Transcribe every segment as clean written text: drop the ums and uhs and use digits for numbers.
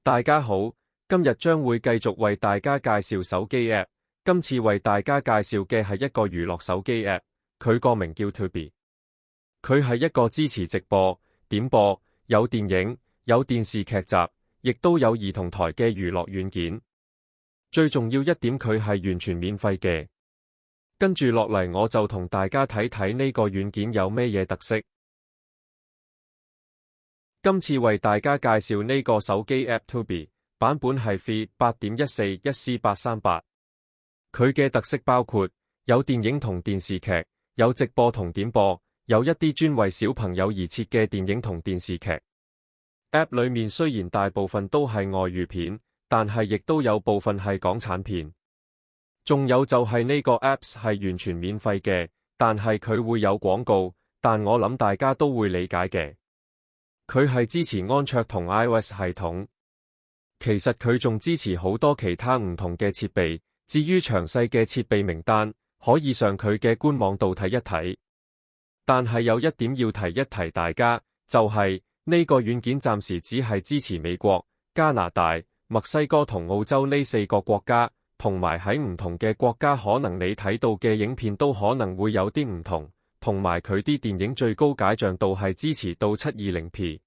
大家好，今日將會繼續為大家介紹手機 App。今次為大家介紹嘅係一個娛樂手機 App，佢個名叫 Tubi。佢係一個支持直播、點播、有電影、有電視劇集，亦都有兒童台嘅娛樂軟件。最重要一點，佢係完全免費嘅。跟住落嚟，我就同大家睇睇呢個軟件有咩嘢特色。今次為大家介紹呢個手機 App Tubi，版本係 Feed 8.14/1C838。佢嘅特色包括有電影同電視劇，有直播同點播，有一啲專為小朋友而設嘅電影同電視劇。App 裏面雖然大部分都係外語片，但係亦都有部分係港產片。仲有就係呢個 Apps 係完全免費嘅，但係佢會有廣告，但我諗大家都會理解嘅。佢係支持安卓同 iOS 系統，其實佢仲支持好多其他唔同嘅設備。至於詳細嘅設備名單，可以上佢嘅官網度睇一睇。但係有一點要提一提大家，就係呢個軟件暫時只係支持美國、加拿大、墨西哥同澳洲呢4個國家，同埋喺唔同嘅國家，可能你睇到嘅影片都可能會有啲唔同。同埋佢啲電影最高解像度係支持到 720P。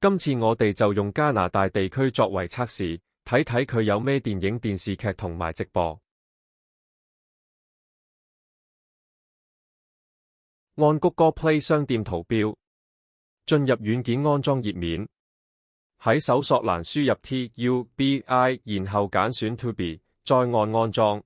今次我哋就用加拿大地區作為測試，睇睇佢有咩電影、電視劇同埋直播。按谷歌 Play 商店圖標，進入軟件安裝頁面，喺搜索欄輸入 TUBI， 然後揀選 Tubi， 再按安裝。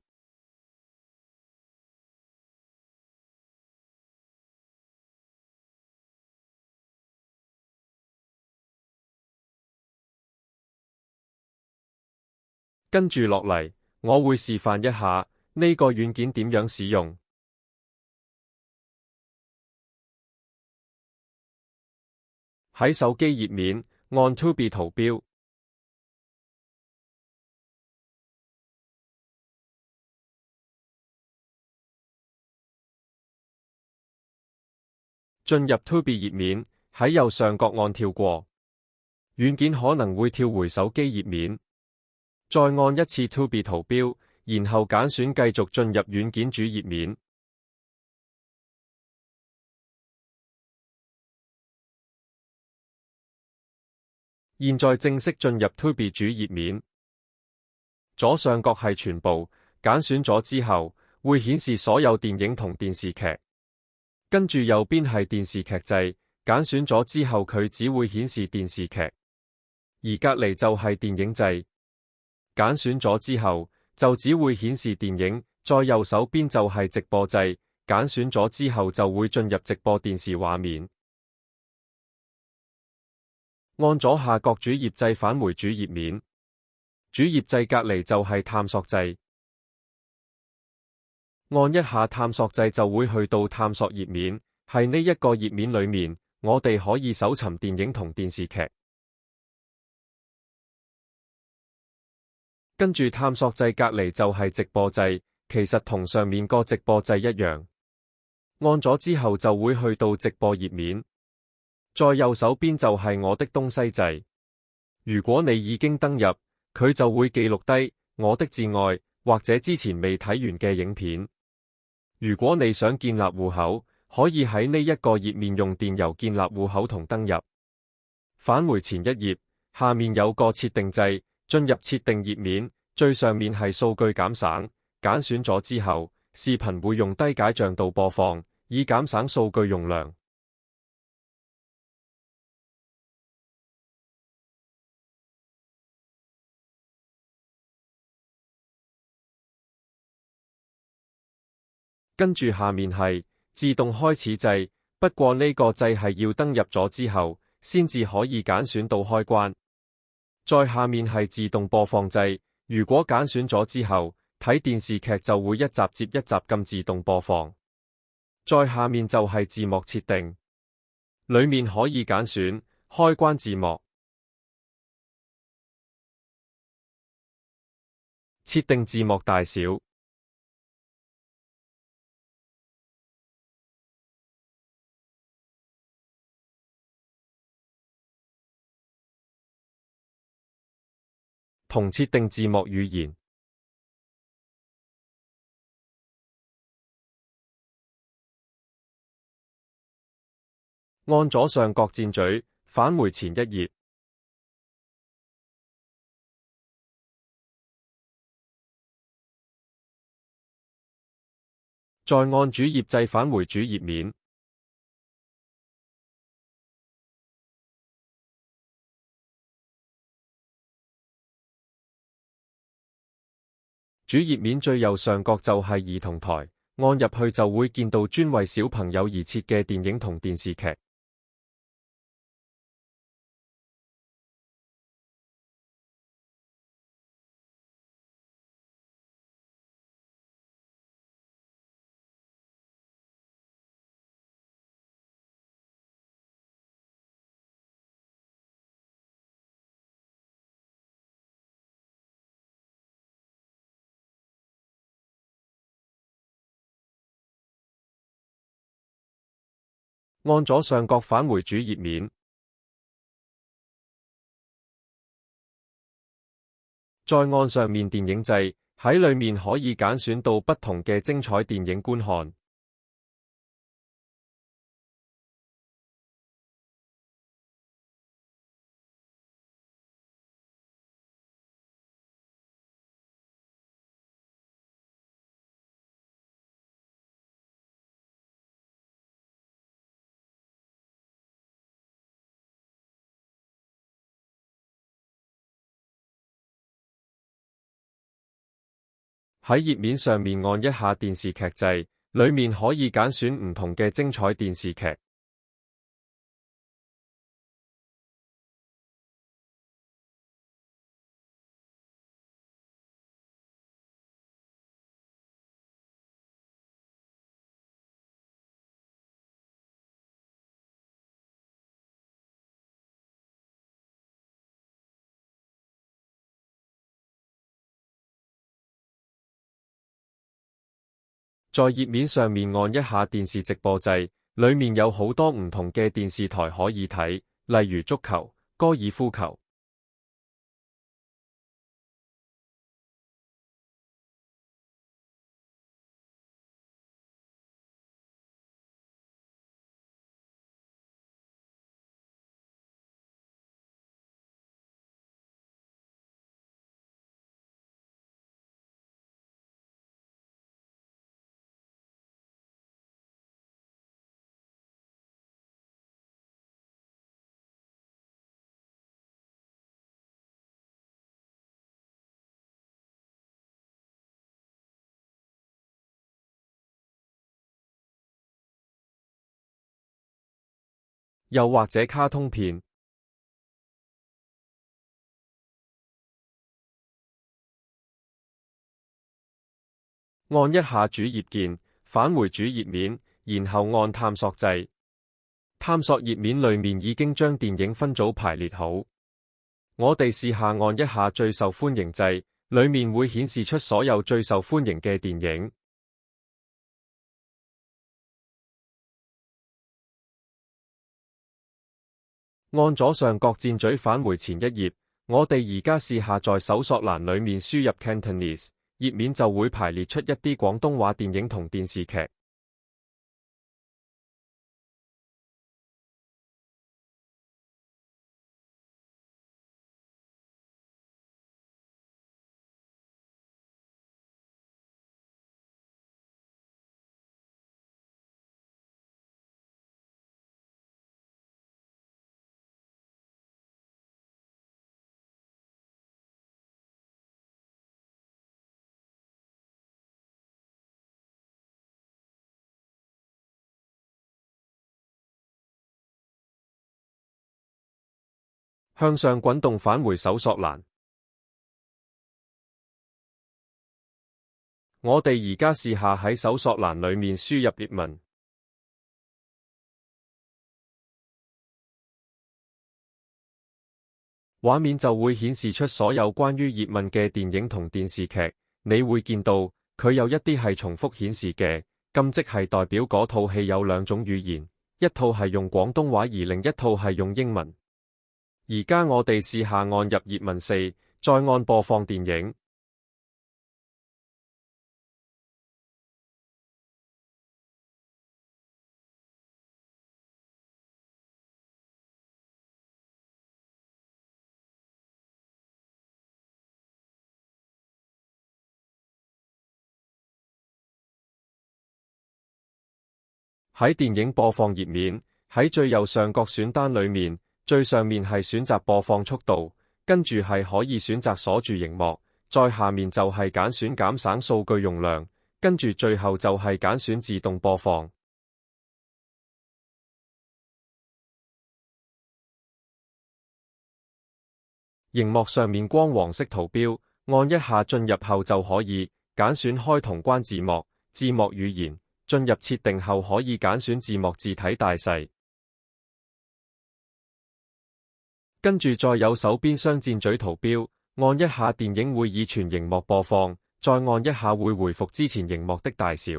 跟住落嚟，我會示範一下呢個軟件點樣使用。喺手機頁面，按 Tubi 圖標，進入 Tubi 頁面，喺右上角按跳過。軟件可能會跳回手機頁面。再按一次 Tubi 圖標，然後揀選繼續進入軟件主頁面。現在正式進入 Tubi 主頁面。左上角係全部，揀選咗之後，會顯示所有電影同電視劇。跟住右邊係電視劇掣，揀選咗之後佢只會顯示電視劇。而隔籬就係電影掣。揀選咗之後，就只會顯示電影，再右手邊就係直播掣，揀選咗之後就會進入直播電視畫面。按左下角主頁掣返回主頁面，主頁掣隔籬就係探索掣，按一下探索掣就會去到探索頁面，係呢一個頁面裏面，我哋可以搜尋電影同電視劇。跟住探索掣隔籬就係直播掣，其實同上面個直播掣一樣。按咗之後就會去到直播頁面，再右手邊就係我的東西掣。如果你已經登入，佢就會記錄低我的摯愛或者之前未睇完嘅影片。如果你想建立戶口，可以喺呢一個頁面用電郵建立戶口同登入。返回前一頁，下面有個設定掣。進入設定頁面，最上面係數據減省，揀選咗之後，視頻會用低解像度播放，以減省數據容量。跟住下面係自動開始掣，不過呢個掣係要登入咗之後，先至可以揀選到開關。再下面係自動播放掣，如果揀選咗之後，睇電視劇就會一集接一集咁自動播放。再下面就係字幕設定，裏面可以揀選開關字幕，設定字幕大小。同設定字幕語言。按左上角箭咀，返回前一頁。再按主頁掣返回主頁面。主頁面最右上角就係兒童台，按入去就會見到專為小朋友而設嘅電影同電視劇。按左上角返回主頁面，再按上面電影掣，喺裏面可以揀選到不同嘅精彩電影觀看。喺頁面上面按一下電視劇掣，裏面可以揀選唔同嘅精彩電視劇。在頁面上面按一下電視直播掣，裏面有好多唔同嘅電視台可以睇，例如足球、高爾夫球。又或者卡通片。按一下主頁鍵，返回主頁面，然後按探索掣。探索頁面裏面已經將電影分組排列好。我哋試下按一下最受歡迎掣，裏面會顯示出所有最受歡迎嘅電影。按左上角箭咀返回前一頁，我哋而家試下在搜索欄裏面輸入 Cantonese， 頁面就會排列出一啲廣東話電影同電視劇。向上滾動返回搜索欄。我哋而家試下喺搜索欄裏面輸入葉問。畫面就會顯示出所有關於葉問嘅電影同電視劇，你會見到佢有一啲係重複顯示嘅，咁即係代表嗰套戲有兩種語言，一套係用廣東話而另一套係用英文。而家我哋試下按入葉問4，再按播放電影。喺電影播放頁面，喺最右上角選單裏面，最上面係選擇播放速度，跟住係可以選擇鎖住螢幕，再下面就係揀選減省數據容量，跟住最後就係揀選自動播放。螢幕上面光黃色圖標，按一下進入後就可以揀選開同關字幕、字幕語言。進入設定後可以揀選字幕字體大細，跟住再有手邊雙箭嘴圖標，按一下電影會以全螢幕播放，再按一下會回復之前螢幕的大小。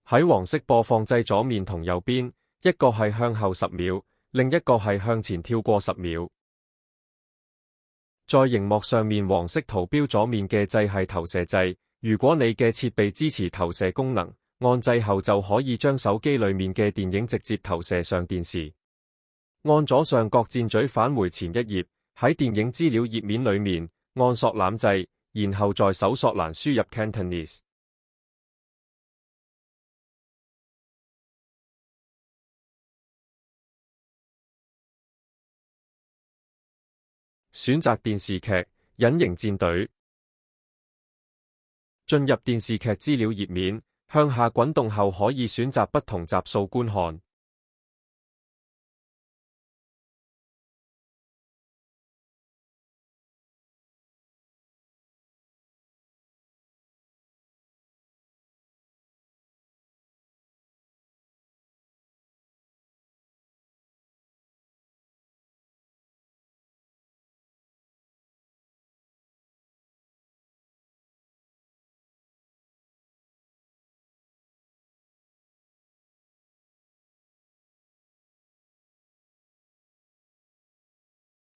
喺黃色播放掣左面同右邊，一個係向後10秒，另一個係向前跳過10秒。在螢幕上面黃色圖標左面嘅掣係投射掣。如果你嘅設備支持投射功能，按掣後就可以將手機裏面嘅電影直接投射上電視。按左上角箭嘴返回前一頁，喺電影資料頁面裏面，按索覽掣，然後在搜索欄輸入 Cantonese。選擇電視劇《隱形戰隊》。進入電視劇資料頁面，向下滾動後可以選擇不同集數觀看。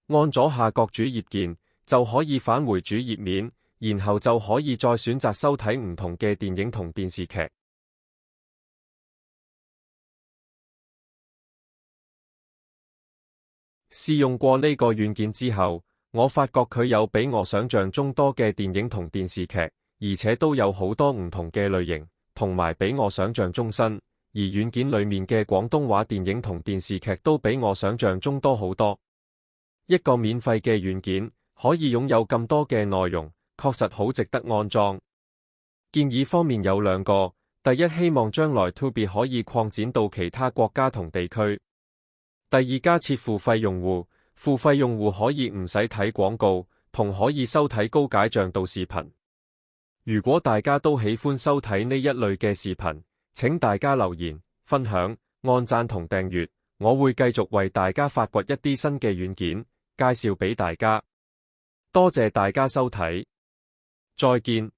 按左下角主頁鍵就可以返回主頁面，然後就可以再選擇收睇唔同嘅電影同電視劇。試用過呢個軟件之後，我發覺佢有比我想象中多嘅電影同電視劇，而且都有好多唔同嘅類型，同埋比我想象中新。而軟件裏面嘅廣東話電影同電視劇都比我想象中多好多。一個免費嘅軟件可以擁有咁多嘅內容，確實好值得安裝。建議方面有兩個：第一，希望將來 Tubi 可以擴展到其他國家同地區；第二，加設付費用戶，付費用戶可以唔使睇廣告，同可以收睇高解像度視頻。如果大家都喜歡收睇呢一類嘅視頻，請大家留言、分享、按讚同訂閱，我會繼續為大家發掘一啲新嘅軟件，介紹俾大家。多謝大家收睇，再見。